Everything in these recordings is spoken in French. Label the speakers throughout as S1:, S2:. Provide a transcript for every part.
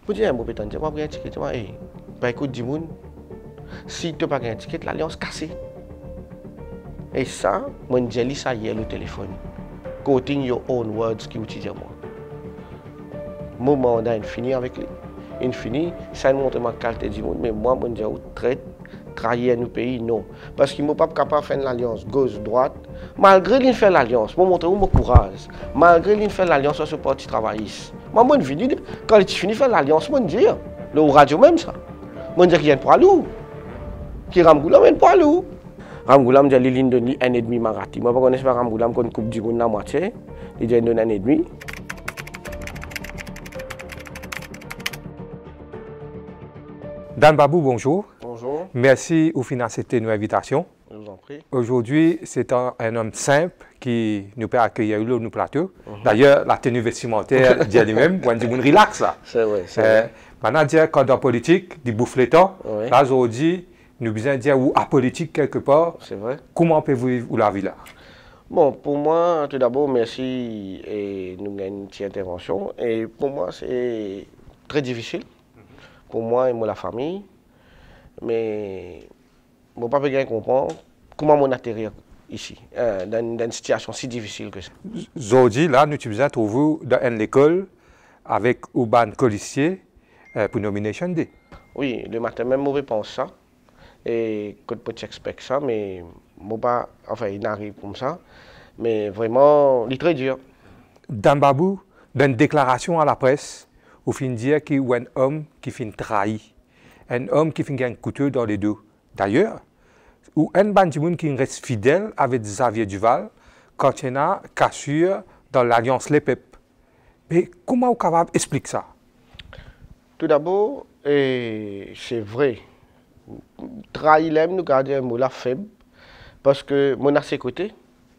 S1: Pour dire, moi, je vais prendre un ticket. Je vais bah, écoute, dis-moi, si tu n'as pas un ticket, l'alliance cassée. Et ça, moi, je dis ça hier au téléphone. Quoting your own words qui utilise moi. Mon mandat est fini avec lui. Il finit, ça montre ma qualité du monde, mais moi, je dis, traite, trahir nos pays, non. Parce qu'il ne pas capable de faire l'alliance gauche-droite. Malgré qu'il fait l'alliance, je montre mon courage. Malgré qu'il fait l'alliance sur ce parti travailliste. Moi, je finis, quand il finit de faire l'alliance, je dis, le radio même ça. Je dis qu'il y a un poids lourd. Qui Ramgoulam un poids lourd. Ramgoulam dit qu'il donne 1,5 Marati. Moi, je ne connais pas Ramgoulam comme Coupe du Monde la moitié. Il dit qu'il donne 1,5.
S2: Dan Babou, bonjour.
S1: Bonjour.
S2: Merci au final accepté notre invitation.
S1: Je vous en prie.
S2: Aujourd'hui, c'est un homme simple qui nous peut accueillir sur nos plateaux. D'ailleurs, la tenue vestimentaire dit lui-même, on dit qu'on relax là.
S1: C'est vrai. Vrai.
S2: Maintenant, dire quand dans la politique, du bouffe le temps.
S1: Oui.
S2: Là, aujourd'hui, nous besoin dire ou à politique quelque part.
S1: C'est vrai.
S2: Comment peut-vous vivre la vie là?
S1: Bon, pour moi, tout d'abord, merci et nous avons une petite intervention. Et pour moi, c'est très difficile. Pour moi et moi, la famille. Mais je ne peux pas bien comprendre comment on atterrit ici, dans une situation si difficile que ça.
S2: Aujourd'hui, là, nous sommes trouver dans une école avec Urban Colissier pour Nomination Day.
S1: Oui, le matin même, je pense ça. Et que je peux expecter ça, mais pas, enfin, il arrive comme ça. Mais vraiment, il est très dur.
S2: Dan Babou, dans une déclaration à la presse, au fin de dire qu'il y a un homme qui finit trahi, un homme qui finit un couteau dans les dos. D'ailleurs, ou un bandit qui reste fidèle avec Xavier Duval quand il y a cassure dans l'alliance Les Pep. Mais comment vous êtes capable d'expliquer ça?
S1: Tout d'abord, c'est vrai. Trahir nous garder un mot là faible parce que mon à ses côtés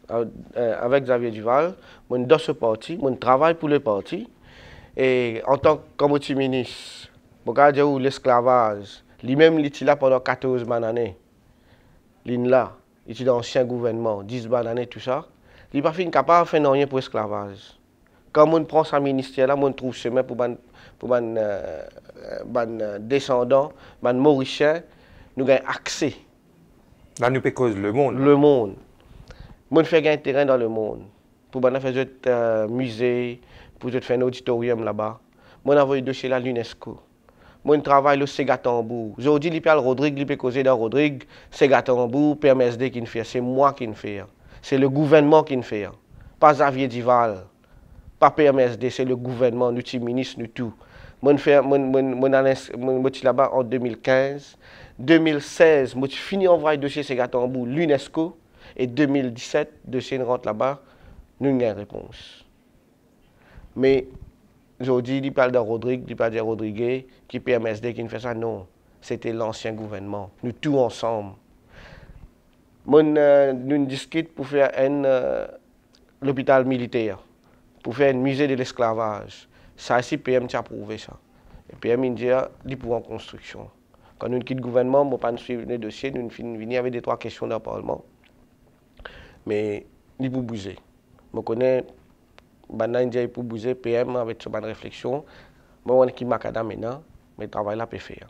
S1: avec Xavier Duval, mon dans ce parti, mon travaille pour le parti et en tant que ministre, regardez où l'esclavage, lui-même il était là pendant 14 années. Il là, il était dans l'ancien gouvernement, 10 années tout ça. Il n'est pas fini capable de faire rien pour l'esclavage. Quand on prend sa ministère là, on trouve chemin pour descendants, les Mauriciens, nous avons accès.
S2: Là, nous cause le monde.
S1: Le monde. Nous faisons un terrain dans le monde. Pour faire un musée, pour faire un auditorium là-bas. Nous avons un dossier à l'UNESCO. Moi, je travaille au Ségatambour. Aujourd'hui, il parle Rodrigue, il peut causer dans Rodrigue, Ségatambour, PMSD qui le fait. C'est moi qui le fais. C'est le gouvernement qui le fait. Pas Xavier Duval, pas PMSD, c'est le gouvernement, nous, ministre, nous tout. Moi, je suis là-bas en 2015. 2016, je fini envoyer le dossier Ségatambour, l'UNESCO. Et 2017, le dossier rentre là-bas, nous avons une réponse. Mais aujourd'hui, il parle de Rodrigue, il parle de Rodriguez, qui est PMSD, qui ne fait ça. Non, c'était l'ancien gouvernement. Nous tous ensemble. Nous discutons pour faire l'hôpital militaire, pour faire un musée de l'esclavage. Ça aussi, PM a approuvé ça. Et PM il dit, il pour en construction. Quand nous quittons le gouvernement, nous ne pas suivre le dossier, nous venons avec 2-3 questions dans le Parlement. Mais il pour bouger. Je connais, il pour bouger, PM avec cette bonne réflexion. Moi, on est qui Macadam maintenant, mais le travail là peut faire.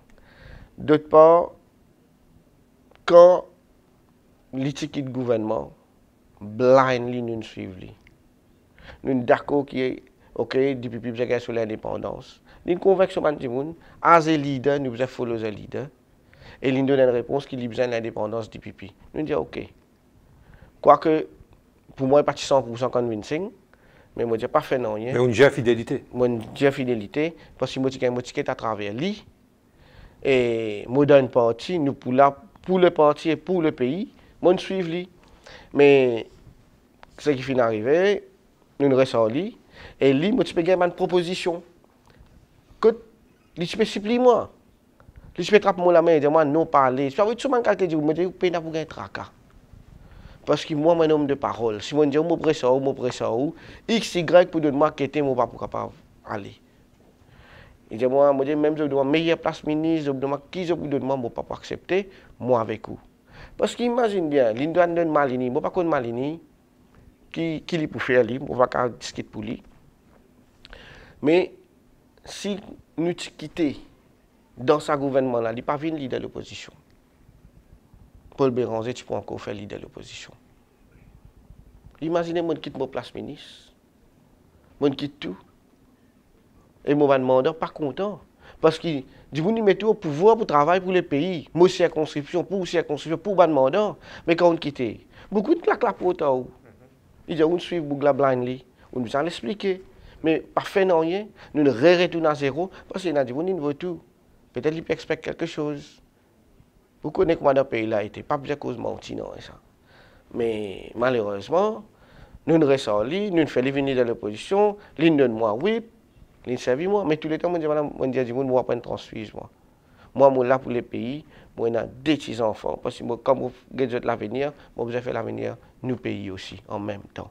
S1: D'autre part, quand l'étiquette du gouvernement, blindly nous suivons. Nous sommes d'accord qui est OK, depuis que nous sur l'indépendance. Nous sommes convaincus que nous as un leader, nous devons follow le leader. Et nous donne une réponse qui besoin de l'indépendance du pipi. Nous disons OK. Quoique, pour moi, pas 100% convincing, mais moi, je n'ai pas fait non.
S2: Mais on gère fidélité.
S1: Moi, j'ai fidélité, parce que moi, j'ai un ticket à travers lui. Et moi, dans une partie, nous pour le parti et pour le pays, moi, nous suivons lui. Mais ce qui finit d'arriver, nous restons lui. Et lui, moi, je peux gagner une proposition. Que, lui, je peux supplier moi. Lui, je peux trapper la main et dire, moi, non parler. Je peux tout le monde qui dit, moi, je peux pas gagner tracas. Parce que moi, je suis un homme de parole. Si je dis, je presse ça, X, Y, pour donner moi, qui était, je ne suis pas capable d'aller. Il dit, moi, même si je dois meilleure place ministre, je demande qui je peux donner, moi, je ne peux pas accepter, moi avec vous. Parce qu'imagine bien, l'Indoine de Malini, je ne sais pas quoi Malini, qui est pour faire, je ne vais pas discuter pour lui. Mais si nous quitté dans sa gouvernement là, il n'est pas venu leader de l'opposition. Paul Béranger, tu peux encore faire leader de l'opposition. Imaginez, moi, quitte mon place ministre. Moi, quitte tout. Et moi, je demande pas content. Parce que du coup, nous mettons au pouvoir pour travailler pour le pays. Moi, circonscription, pour demandeur. Mais quand on quitte, beaucoup de claques la porte. Ils disent, on suit Bougla blindly. On nous a l'expliqué. Mais pas fait non rien. Nous retournons à zéro. Parce qu'on a dit, on ne veut tout. Peut-être qu'il peut expecter quelque chose. Vous connaissez comment le pays là été. Pas bien cause menti, non, ça. Mais malheureusement, nous ne restons pas, nous ne faisons venir de l'opposition, nous donne moi oui, nous servent moi, mais tous les temps, moi, je dis, moi, je transfuge, moi. Moi, je suis là pour le pays, moi, j'ai deux petits enfants, parce que comme vous avez l'avenir, moi, vous avez fait l'avenir, nous pays aussi, en même temps.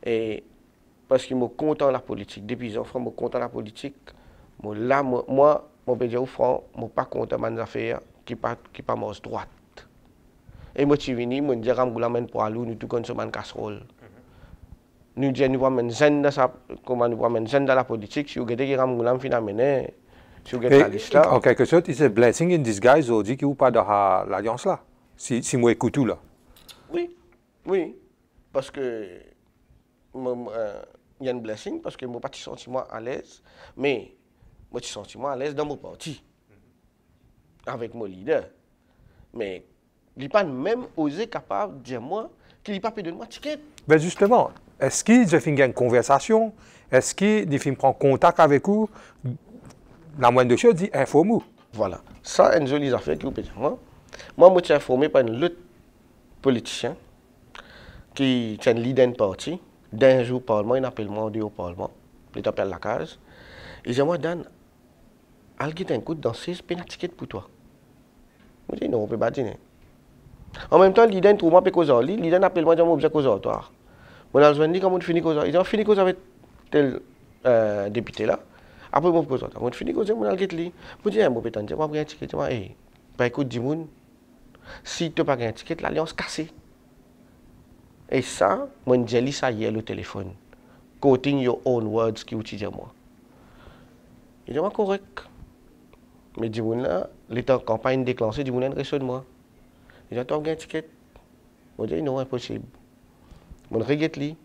S1: Et parce que je suis content de la politique, depuis les enfants, je suis content de la politique, moi, je peux dire au front, je ne suis pas content de mes affaires qui ne pas mort droite. Et moi, je suis venu, je dis, je suis pour aller, nous tout consommons une casserole. Nous disons, nous avons une zone dans la politique, si vous avez des gens qui ont mené, si vous avez la liste là.
S2: En quelque sorte, c'est un blessing in disguise, on dit qu'il n'y a pas dans l'alliance là, si moi écoute tout là.
S1: Oui, oui, parce que il y a un blessing, parce que je ne suis pas senti à l'aise, mais je suis senti à l'aise dans mon parti, avec mon leader. Mais il n'a pas même osé capable de dire moi qu'il n'a pas pu donner moi ticket.
S2: Ben justement, est-ce qu'il a fait une conversation? Est-ce qu'il prend contact avec vous? La moindre chose dit informe-vous.
S1: Voilà. Ça, une jolie affaire que vous pouvez dire. Moi, je suis informé par un autre politicien qui est un leader d'un parti. D'un jour au Parlement, il appelle moi au Parlement. Il appelle la case. Il dit, moi, Dan, il un coup de danseuse, il y a un ticket pour toi. Je dis, non, on ne peut pas dire. En même temps, l'idée trouve moi cause lui, l'idée appelle moi dire cause toi. Mon alzouan dit comment on finit cause. Ils ont fini cause avec tel député là. Après moi cause toi. On finit cause mon alget li. Moi dis moi pétan, moi prendre un ticket moi bah écoute dis moun si tu pas un ticket l'alliance cassée. Et ça, moi dis ça hier le téléphone. Quoting your own words qui utilise moi. Il dit correct. Mais dis moun là, l'état campagne déclenchée, dis moun reste de moi. Il dit, tu as un ticket? Je dis, non, impossible. Je regrette lui.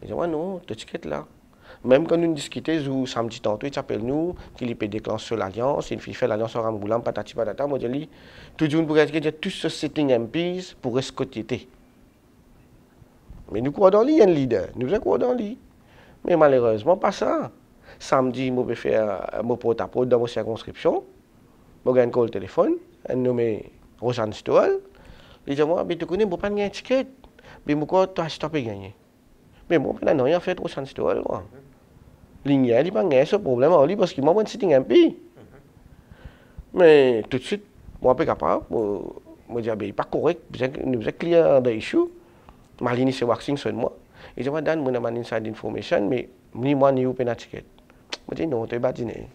S1: Il dit, non, tu as ticket là. Même quand nous discutons, samedi tantôt, il appelle nous, qu'il peut déclencher l'alliance, il fait l'alliance en Ramboulam, patati patata. Moi, je dis, tout le monde pourrait dire, tout ce sitting MPs pour escoter. Mais nous croyons dans lui, il y a un leader. Nous croyons dans lui. Mais malheureusement, pas ça. Samedi, je vais faire mon porte-à-porte dans ma circonscription. Je vais un téléphone, un nommé Rosanne Stoll, il dit moi, mais tu connais, je n'ai pas de ticket. Mais pourquoi tu as stoppé gagner? Mais moi, je n'ai rien fait Rosanne Stoll. Il n'y a pas de problème parce que moi, je suis sitting MP. Mais tout de suite, moi, je suis capable. Je dis, c'est pas correct, nous sommes clients de l'issue. Ma ligne, c'est waxing sur moi. Il dit, Dan, je n'ai inside information, mais ni moi, ni vous, pas de ticket. Je dis, non, tu n'es pas dîner.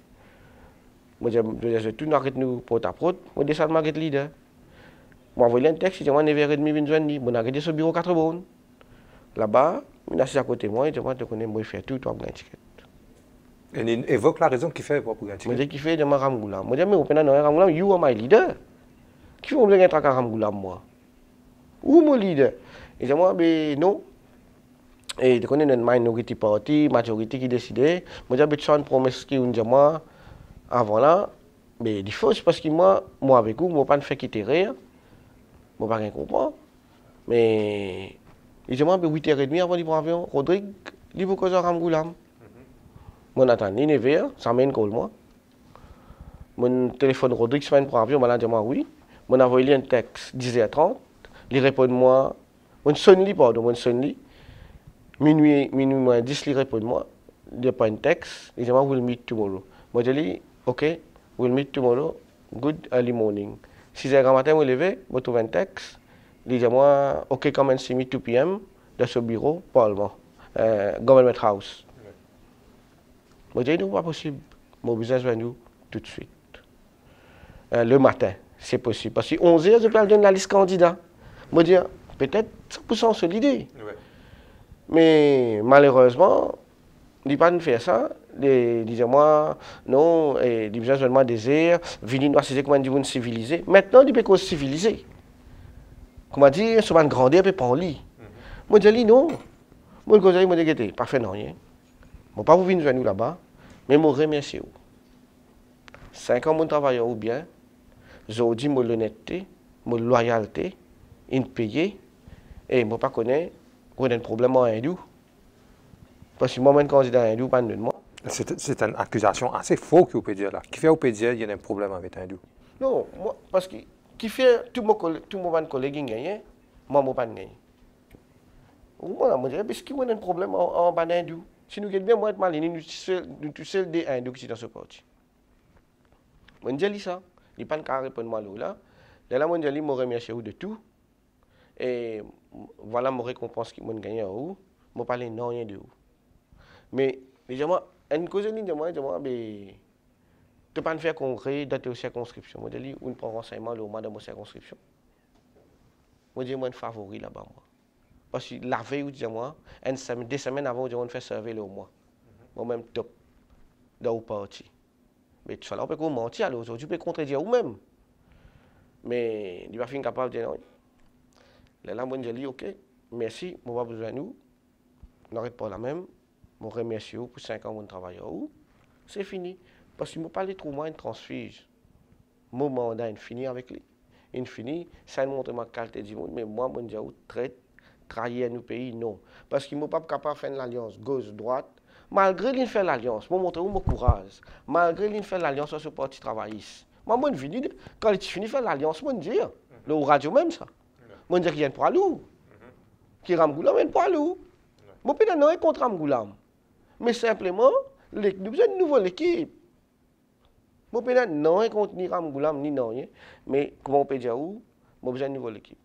S1: Je dis, tout n'arrête nous porte à porte. Je descends de ma leader. Moi, je un texte, je dis, moi, 9h30, je vais arrêter sur le bureau 4 bonnes. Là-bas, il est assis à côté de moi, il dit, moi, tu connais, moi, je fais tout, tu as un ticket.
S2: Et il évoque la raison qu'il fait pour un ticket.
S1: Je dis, qu'il fait de ma Ramboulam. Je dis, mais vous prenez un Ramboulam, you are my leader. Qui vous besoin d'un Ramboulam, moi? Où mon leader? Il dit, moi, ben non. Et tu connais, une minority party, majorité qui décide. Je dis, tu as une promesse qui dit, moi, avant là, mais il faut, c'est parce que moi avec vous, je ne peux pas faire quitter rien. Je ne peux pas comprendre. Mais il dit, moi, 8h30 avant de prendre l'avion, Rodrigue, il faut que je Ramboulam. Mon attends, il est 9h, ça mène call moi. Mon téléphone Rodrigue, je prend l'avion, je dis, moi, oui. Je vais envoyé un texte 10h30, il répond moi. Je sonne lui, pardon, je sonne lui. Minuit moins 10, il répond moi. Il n'y a pas un texte, il dit, moi, we'll meet tomorrow. Je dis, OK, we'll meet tomorrow, good early morning. 6h du matin, je me lève, je trouve un texte. Il dit, moi, OK, come and see me 2 p.m. dans ce bureau, Parlement, Government House. Je dis, non, pas possible. Mon business va nous tout de suite. Le matin, c'est possible. Parce que 11h, je peux donner la liste candidat. Je dis, peut-être 100% sur l'idée. Ouais. Mais malheureusement, il n'a pas fait ça. disons-moi, non, et les besoins seulement désir, venir nous assister comme on dit civilisé. Maintenant, il peut cause civilisé. Comment dire, sur une grandeur, peut pas en lit. Moi, je dis non. Moi, je dis, moi, je dis, pas fait non, rien. Moi, pas vous venir nous là-bas, mais je remercie vous. 5 ans, mon travail ou bien, j'ai dit, mon honnêteté, mon loyauté, une payée, et je ne pas connaître, il y a un problème en hindou. Parce que moi-même, candidat hindou, pas de moi.
S2: C'est une accusation assez fausse que vous pouvez dire là. Qui fait vous pouvez dire qu'il y a un problème avec hindou?
S1: Non, moi, parce que qui fait tout mon collègue gagne, moi, je ne pas gagner. Moi, je dis, parce qu'il y a un problème en bas hindou. Si nous gagnons bien, moi, nous tous seuls des hindous qui sont dans ce parti. Je dis ça. Il n'y a pas de cas répondre moi là. Là, je dis, je remercie vous de tout. Et voilà ma récompense qui m'a gagné à vous. Je ne parle non rien de vous. Mais, déjà, une cause de moi, tu ne peux pas faire congrès dans ta circonscription. Je dis, on prend renseignement au mois de ma circonscription. Je dis, moi, un favori là-bas. Parce que la veille, dis-moi, 2 semaines avant, on fait servir le mois. Moi-même, top. Dans le parti. Mais tout ça, on peut mentir, alors aujourd'hui, on peut contredire vous-même. Mais il va finir capable de dire non. Là, je dis, ok, merci, je n'ai pas besoin de nous. On n'arrête pas la même. Je remercie vous pour 5 ans de travail. C'est fini. Parce que je ne parle trop moins de transfuge. Mon mandat est fini avec lui. Il fini, ça montre ma qualité du monde. Mais moi, je dis, traite, trahir nos pays, non. Parce qu'il ne pas capable de faire l'alliance gauche-droite. Malgré qu'il fait l'alliance, je montre mon courage. Malgré qu'il fait l'alliance sur ce parti travailliste. Moi, je dis, quand il finit de faire l'alliance, je dis, le radio même ça. Je dis qu'il y a un poids lourd. Qui Ramgoulam est un poids lourd. Je peux dire contre Ramgoulam. Mais simplement, nous avons besoin de nouvelle équipe. Je peux dire non contre ni Ramgoulam ni non. Mais comment on peut dire où? Nous avons besoin de nouvelle équipe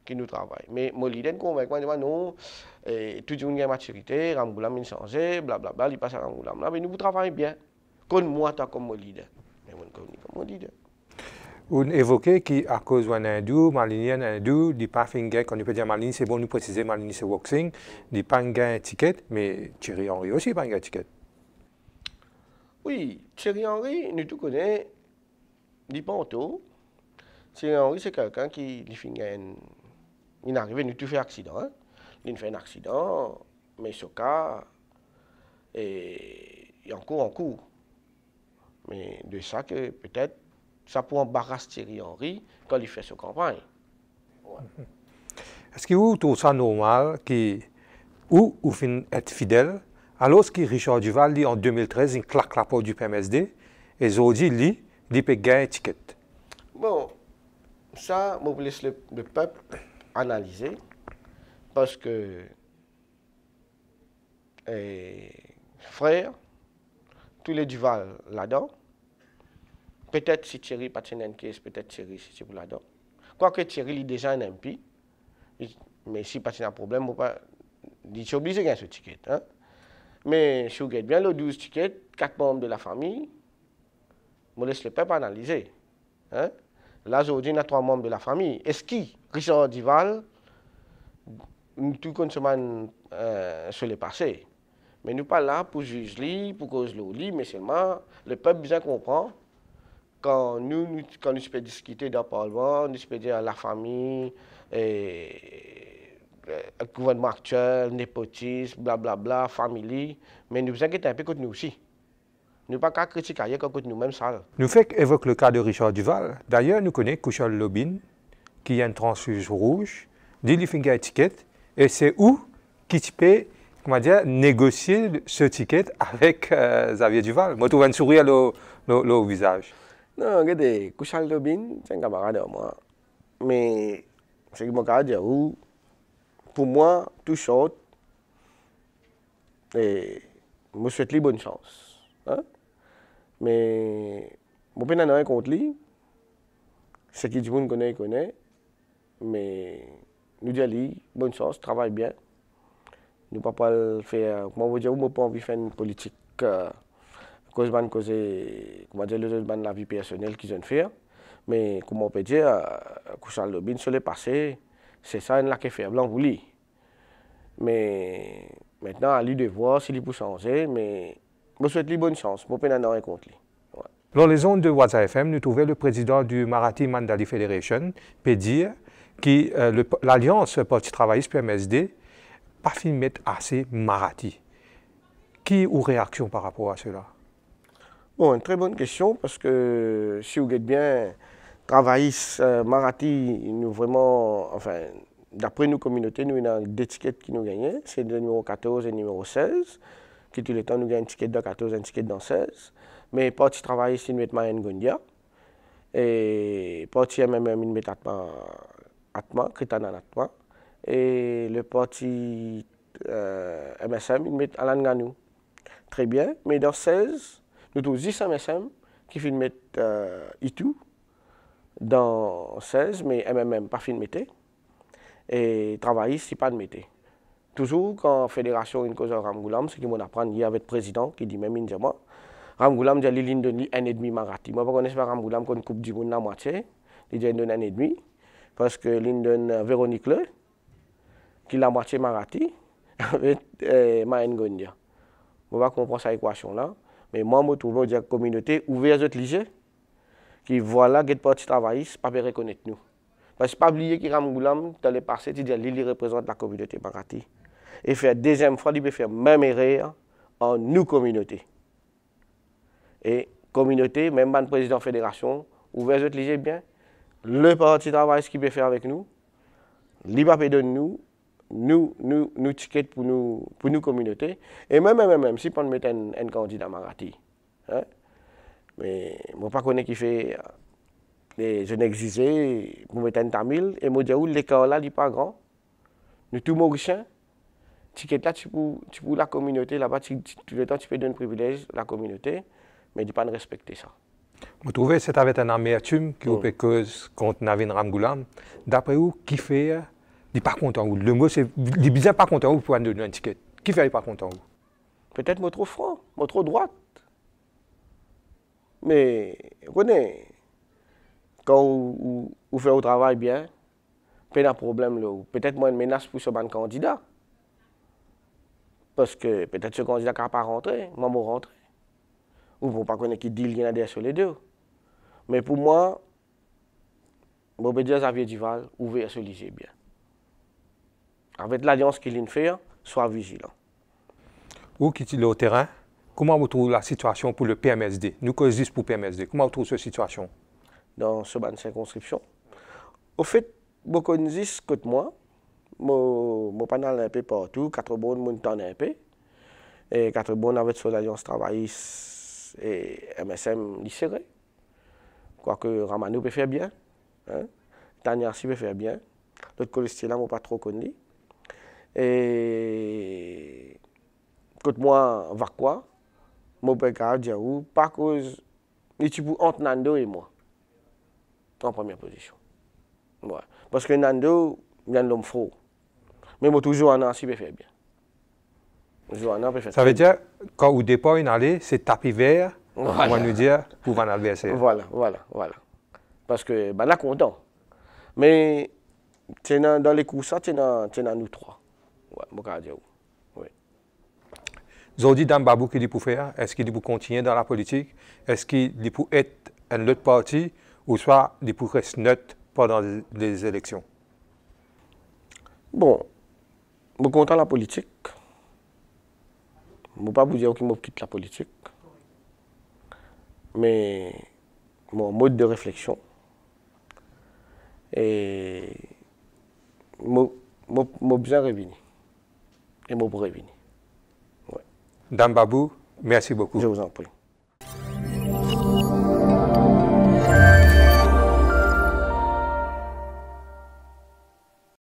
S1: qui nous travaille. Mais mon leader convainc moi, non, tout le monde a maturité, Ramgoulam a changé, blablabla, il passe à Ramgoulam. Mais nous travaillons bien. Comme moi, comme mon leader. Mais moi, comme mon leader.
S2: Vous évoquez qu'à cause d'un hindou, Malini hindou, il pas fait gain, quand on peut dire Malini, c'est bon, nous préciser Malini c'est boxing, il pas gain ticket, mais Thierry Henry aussi pas gain ticket.
S1: Oui, Thierry Henry, nous tous connaissons, il pas en tout. Thierry Henry, c'est quelqu'un qui fait il est arrivé, nous tous fait accident. Hein? Il fait un accident, mais ce cas, il est encore en cours. Mais de ça que peut-être, ça peut embarrasser Thierry Henry quand il fait sa campagne. Ouais.
S2: Est-ce que vous trouvez ça normal ou finissez être fidèle alors que Richard Duval dit en 2013 il claque la porte du PMSD et aujourd'hui il peut gagner un ticket?
S1: Bon, ça, je laisse le peuple analyser parce que frère, tous les Duval là-dedans. Peut-être si Thierry pas une caisse, peut-être Thierry si c'est pour là-dedans. Quoique Thierry est déjà un MP, mais si pas un problème, il est obligé de gagner ce ticket. Hein? Mais si vous gagnez bien le 12 tickets, 4 membres de la famille, je laisse le peuple analyser. Hein? Là, aujourd'hui, il y a 3 membres de la famille. Est-ce que Richard Duval, tout comme sur le passé, mais nous pas là pour juger, pour cause de mais seulement le peuple bien comprend. Quand nous pouvons discuter dans le Parlement, nous pouvons dire la famille, le gouvernement actuel, népotisme, blablabla, famille, mais nous vous inquiétez un peu contre nous aussi. Nous ne pouvons pas critiquer contre nous-mêmes ça.
S2: Nous faisons évoquer le cas de Richard Duval. D'ailleurs, nous connaissons Kuchal Lobin, qui a une transfuge rouge, dit qu'il a un ticket, et c'est où qui peut négocier ce ticket avec Xavier Duval. Moi, je trouve un sourire au visage.
S1: Non, regardez, Kuchal Lobin, c'est un camarade de moi. Mais, c'est que mon camarade dit, pour moi, tout short, et je me souhaite lui bonne chance. Hein? Mais, je ne peux pas contre lui. Ce qui dit qu'on connaît, mais nous disons bonne chance, travaille bien. Nous ne pouvons pas le faire. Moi, je n'ai pas envie de faire une politique. Cause la vie personnelle qu'ils ont fait. Mais comment on peut dire, Kuchal Lobin sur le passé, c'est ça là qui fait blanc pour lui. Mais maintenant, à lui de voir s'il peut changer. Mais Je souhaite lui bonne chance. Je ne peux rien contre lui. Ouais.
S2: Dans les zones de Waza FM, nous trouvons le président du Marathi Mandali Federation peut dire que l'Alliance Parti travailliste PMSD pas fait mettre assez Marathi. Qui ou réaction par rapport à cela?
S1: Bon, une très bonne question parce que si vous regardez bien, travaillistes Marathi, nous vraiment, enfin, d'après nos communautés, nous avons deux tickets qui nous gagnent. C'est le numéro 14 et le numéro 16. Qui tout le temps nous gagnons un ticket dans 14 et un ticket dans 16. Mais parti travailliste, nous mettons Mayen Gondia. Et parti MMM, nous mettons Atma, Kritana Atma. Et le parti MSM, nous mettons Alan Ganou. Très bien. Mais dans 16, nous avons 10 MSM qui finissent mettre Itu. Dans 16, mais MMM pas fin de mettre. Et travailliste, c'est pas de mettre. Toujours quand la fédération une cause à Ramgoulam, ce qui m'en apprend hier avec le président qui dit même moi, Ramgoulam dit qu'il donne 1,5 Marathi. Moi, je ne connais pas Ramgoulam comme Coupe du Monde la moitié. Il dit qu'il donne 1,5 parce que il donne Véronique Le, qui la moitié Marathi, avec Mayen Gondia. Je ne comprends pas cette équation-là. Mais moi, je trouve que la communauté ouverte à l'IG, qui voilà, que parti travailliste, pas reconnaître nous. Parce que pas oublier que Ramgoulam, dans le passé, il représente la communauté Marathi. Et faire deuxième fois, il peut faire même erreur en nous communauté. Et communauté, même le président de la fédération, ouvert à l'IG bien, le parti travailliste qui peut faire avec nous, il va donner nous tickets pour nous communauté. Et même si on met un candidat Marathi. Hein? Mais je ne sais pas qui fait les jeunes exigés pour mettre un tamil. Et je dis que l'écart là n'est pas grand. Nous tous mauriciens, ticket là, tu peux la communauté, là-bas, tout le temps, tu peux donner un privilège à la communauté, mais tu ne pas respecter ça.
S2: Vous trouvez que c'est avec un amertume qui peut cause contre Navin Ramgoulam. D'après vous, qui fait, il n'est pas content? Le mot, c'est, il est bien pas content pour donner un ticket. Qui fait, il n'est pas content?
S1: Peut-être moi trop franc, moi trop droite. Mais, connaissez, quand vous faites le travail bien, pas de problème là. Peut-être moi une menace pour ce candidat. Parce que peut-être ce candidat n'a pas rentré, moi je rentre. Ou pour pas connaître qui dit qu'il y en a derrière sur les deux. Mais pour moi, je peux dire Xavier Duval, ouvert sur l'IG bien. Avec l'alliance qu'il fait, sois vigilant.
S2: Où quitte au terrain, comment vous trouvez la situation pour le PMSD? Nous causons pour PMSD. Comment vous trouvez cette situation?
S1: Dans ce ban de circonscription. Au fait, beaucoup de gens côté moi, je panel un peu partout, 4 bonnes, mon temps un peu. Et 4 bonnes avec son alliance travailliste et MSM serré. Quoique Ramanou peut faire bien. Hein? Tanyarsi peut faire bien. L'autre côté là, je ne pas trop connu. Et côté moi, Vakwa, je peux dire pas cause, tu peux entre Nando et moi. En première position. Ouais. Parce que Nando, il y a l'homme faux. Mais moi, toujours en Nancy, peut faire bien.
S2: Ça veut dire, quand au départ, une allée, c'est tapis vert, voilà. On va nous dire, pour un adversaire.
S1: Voilà. Parce que, ben là, content. Mais, dans les coups, ça, c'est dans nous trois. Ouais, je peux dire. Oui.
S2: Zodi Dambabou, qu'il dit pour faire, est-ce qu'il dit pour continuer dans la politique? Est-ce qu'il dit pour être un autre parti? Ou soit il pour rester neutre pendant les élections?
S1: Bon, je suis content de la politique. Je ne peux pas vous dire que je quitte la politique. Mais mon mode de réflexion et je bien revenir. Et je revenir.
S2: Ouais. Dambabou, merci beaucoup.
S1: Je vous en prie.